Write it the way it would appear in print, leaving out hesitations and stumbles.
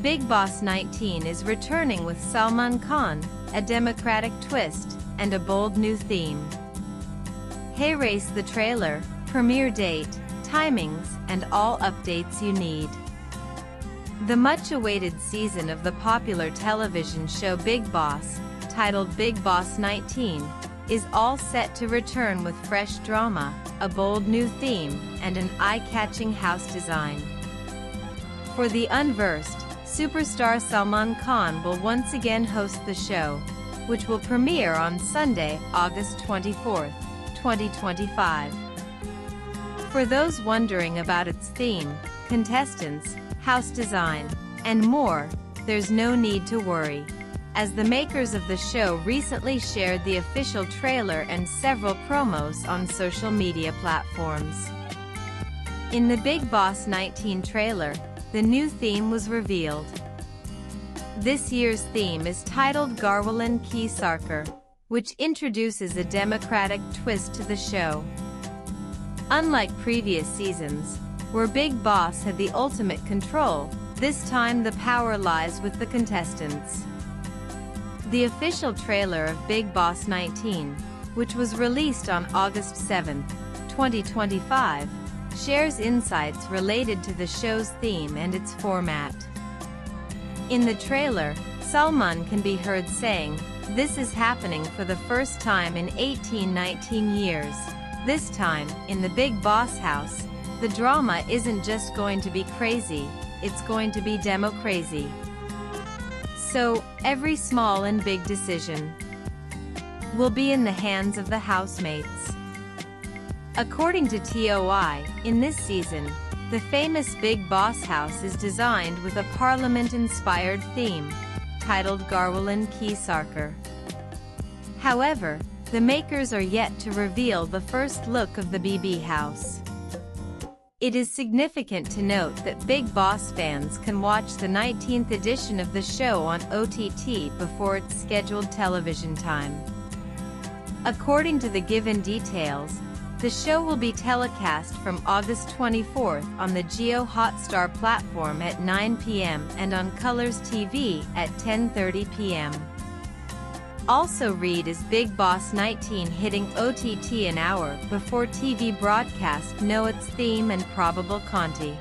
Bigg Boss 19 is returning with Salman Khan, a democratic twist, and a bold new theme. Hey, race the trailer, premiere date, timings, and all updates you need. The much-awaited season of the popular television show Bigg Boss, titled Bigg Boss 19, is all set to return with fresh drama, a bold new theme, and an eye-catching house design. For the unversed, superstar Salman Khan will once again host the show, which will premiere on Sunday, August 24, 2025. For those wondering about its theme, contestants, house design, and more, there's no need to worry, as the makers of the show recently shared the official trailer and several promos on social media platforms. In the Bigg Boss 19 trailer, the new theme was revealed. This year's theme is titled Garwalan Ki Sarkar, which introduces a democratic twist to the show. Unlike previous seasons, where Bigg Boss had the ultimate control, this time the power lies with the contestants. The official trailer of Bigg Boss 19, which was released on August 7, 2025, shares insights related to the show's theme and its format. In the trailer, Salman can be heard saying, "This is happening for the first time in 19 years. This time, in the Bigg Boss house, the drama isn't just going to be crazy, it's going to be demo crazy." So, every small and big decision will be in the hands of the housemates. According to TOI, in this season, the famous Bigg Boss house is designed with a parliament-inspired theme, titled Garwalan Ki Sarkar. However, the makers are yet to reveal the first look of the BB house. It is significant to note that Bigg Boss fans can watch the 19th edition of the show on OTT before its scheduled television time. According to the given details, the show will be telecast from August 24th on the Jio Hotstar platform at 9 p.m. and on Colors TV at 10:30 p.m. Also read is Bigg Boss 19 hitting OTT an hour before TV broadcast know its theme and probable content.